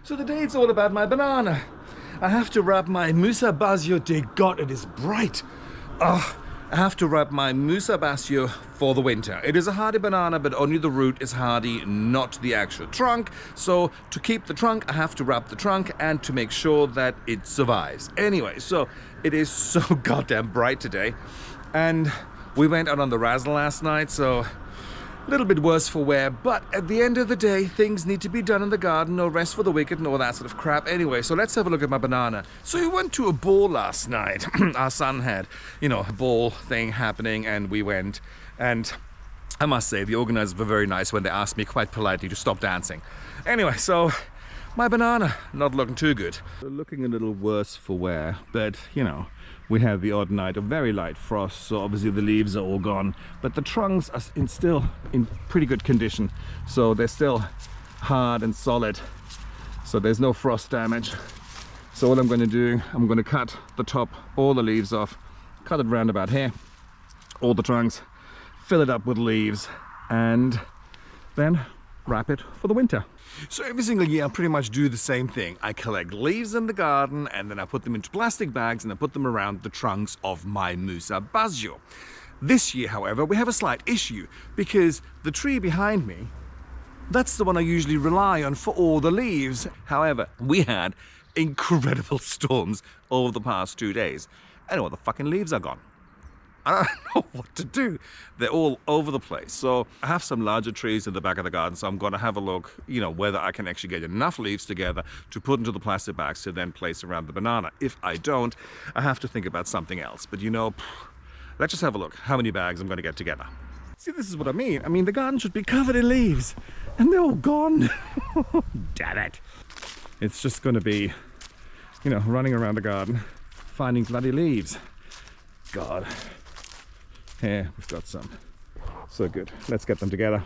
So today it's all about my banana. I have to wrap my Musa Basjoo. Dear God, it is bright. Oh, I have to wrap my Musa Basjoo for the winter. It is a hardy banana, but only the root is hardy, not the actual trunk. So to keep the trunk, I have to wrap the trunk and to make sure that it survives. Anyway, so it is so goddamn bright today. And we went out on the razzle last night, so a little bit worse for wear, but at the end of the day, things need to be done in the garden, no rest for the wicked and all that sort of crap. Anyway, so let's have a look at my banana. So we went to a ball last night. Our son had, a ball thing happening, and we went. And I must say, the organizers were very nice when they asked me quite politely to stop dancing. Anyway, so my banana, not looking too good. Looking a little worse for wear, but, we have the odd night of very light frost, so obviously the leaves are all gone, but the trunks are still in pretty good condition, so they're still hard and solid, so there's no frost damage. So what I'm going to do, I'm going to cut the top, all the leaves off, cut it round about here, all the trunks, fill it up with leaves, and then wrap it for the winter. So every single year I pretty much do the same thing. I collect leaves in the garden, and then I put them into plastic bags and I put them around the trunks of my Musa Basjoo. This year, however, we have a slight issue, because the tree behind me, that's the one I usually rely on for all the leaves. However, we had incredible storms over the past 2 days, and all the fucking leaves are gone. I don't know what to do. They're all over the place. So I have some larger trees in the back of the garden, so I'm going to have a look, whether I can actually get enough leaves together to put into the plastic bags to then place around the banana. If I don't, I have to think about something else. But let's just have a look how many bags I'm going to get together. See, this is what I mean. I mean, the garden should be covered in leaves, and they're all gone. Damn it. It's just going to be, running around the garden, finding bloody leaves. God. Here, we've got some. So good. Let's get them together.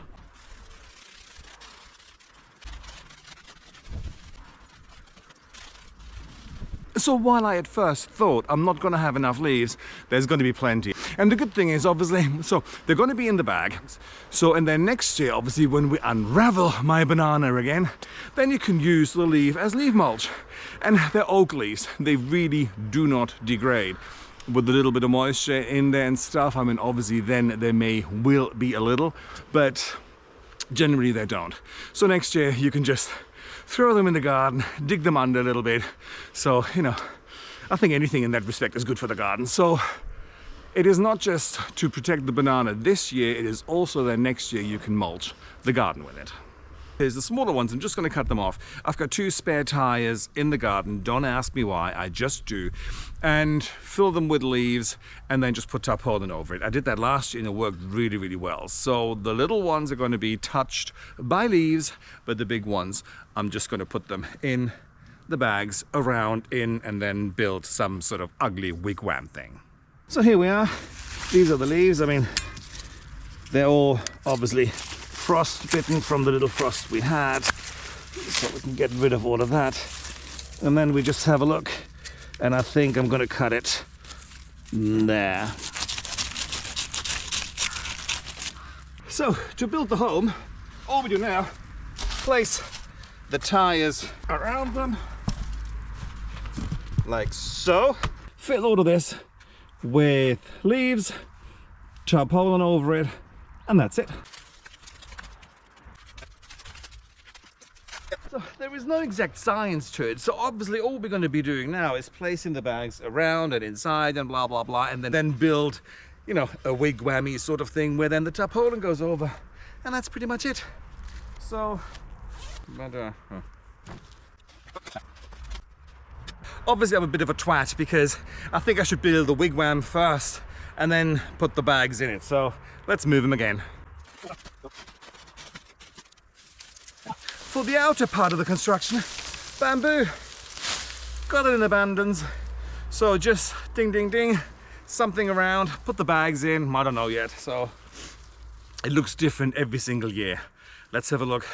So while I at first thought I'm not going to have enough leaves, there's going to be plenty. And the good thing is, obviously, so they're going to be in the bag. So, and then next year, obviously, when we unravel my banana again, then you can use the leaf as leaf mulch. And they're oak leaves. They really do not degrade. With a little bit of moisture in there and stuff, I mean, obviously then there will be a little, but generally they don't. So next year you can just throw them in the garden, dig them under a little bit. So, I think anything in that respect is good for the garden. So it is not just to protect the banana this year, it is also that next year you can mulch the garden with it. Here's the smaller ones. I'm just going to cut them off. I've got 2 spare tires in the garden. Don't ask me why, I just do. And fill them with leaves and then just put tarpaulin over it. I did that last year and it worked really, really well. So the little ones are going to be touched by leaves, but the big ones, I'm just going to put them in the bags around and then build some sort of ugly wigwam thing. So here we are. These are the leaves. I mean, they're all obviously frost-bitten from the little frost we had, so we can get rid of all of that. And then we just have a look, and I think I'm going to cut it there. So to build the home, all we do now, place the tires around them like so. Fill all of this with leaves, tarpaulin over it, and that's it. So there is no exact science to it, so obviously all we're going to be doing now is placing the bags around and inside and blah blah blah, and then build, a wigwammy sort of thing where then the tarpaulin goes over, and that's pretty much it. So, obviously I'm a bit of a twat because I think I should build the wigwam first and then put the bags in it. So let's move them again. For the outer part of the construction, bamboo, got it in abundance. So just ding, ding, ding, something around, put the bags in, I don't know yet. So it looks different every single year. Let's have a look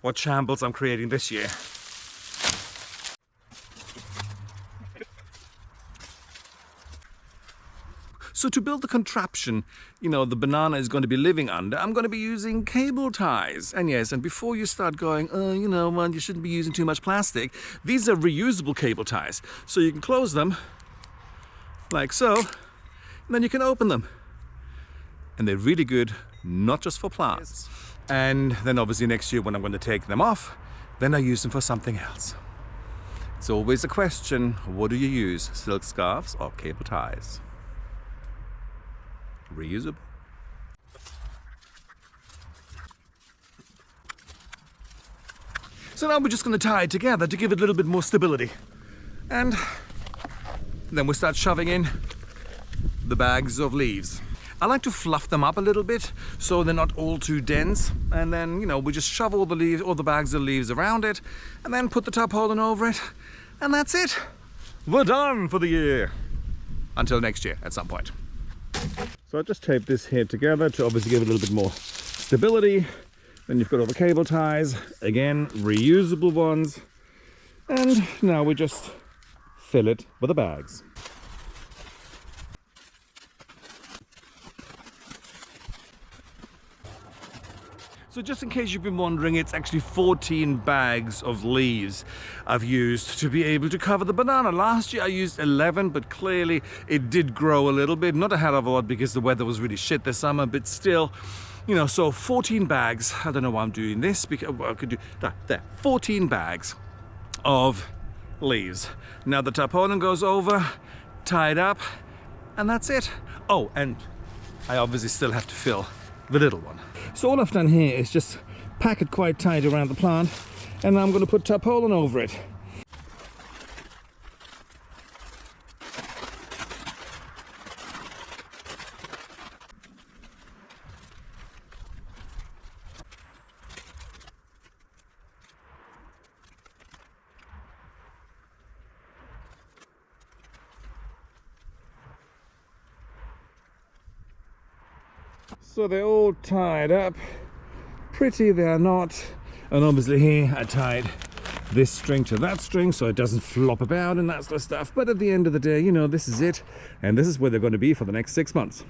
what shambles I'm creating this year. So So to build the contraption, you know, the banana is going to be living under, I'm going to be using cable ties. And yes, and before you start going, oh, you know, well, you shouldn't be using too much plastic, these are reusable cable ties. So you can close them like so, and then you can open them. And they're really good, not just for plants. And then obviously next year when I'm going to take them off, then I use them for something else. It's always a question, what do you use? Silk scarves or cable ties? Reusable. So now we're just going to tie it together to give it a little bit more stability. And then we'll start shoving in the bags of leaves. I like to fluff them up a little bit so they're not all too dense, and then, you know, we just shove all the leaves, all the bags of leaves around it, and then put the tarpaulin over it, and that's it. We're done for the year. Until next year at some point. So I just tape this here together to obviously give it a little bit more stability. Then you've got all the cable ties, again, reusable ones, and now we just fill it with the bags. So just in case you've been wondering, it's actually 14 bags of leaves I've used to be able to cover the banana. Last year I used 11, but clearly it did grow a little bit. Not a hell of a lot because the weather was really shit this summer, but still, you know, so 14 bags. I don't know why I'm doing this, because I could do that. There, 14 bags of leaves. Now the tarpaulin goes over, tied up, and that's it. Oh, and I obviously still have to fill the little one. So all I've done here is just pack it quite tight around the plant, and I'm going to put tarpaulin over it. So they're all tied up. Pretty they're not. And obviously here I tied this string to that string so it doesn't flop about and that sort of stuff. But at the end of the day, you know, this is it. And this is where they're going to be for the next 6 months.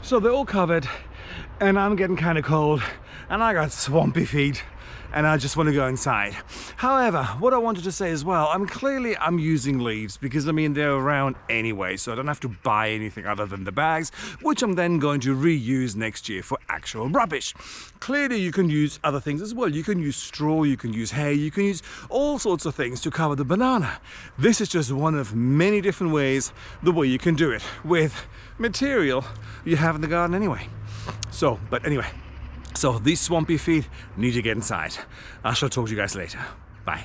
So they're all covered, and I'm getting kind of cold, and I got swampy feet, and I just want to go inside. However, what I wanted to say as well, I'm using leaves because, I mean, they're around anyway, so I don't have to buy anything other than the bags, which I'm then going to reuse next year for actual rubbish. Clearly, you can use other things as well. You can use straw, you can use hay, you can use all sorts of things to cover the banana. This is just one of many different ways, the way you can do it with material you have in the garden anyway. So, but anyway, so these swampy feet need to get inside. I shall talk to you guys later. Bye.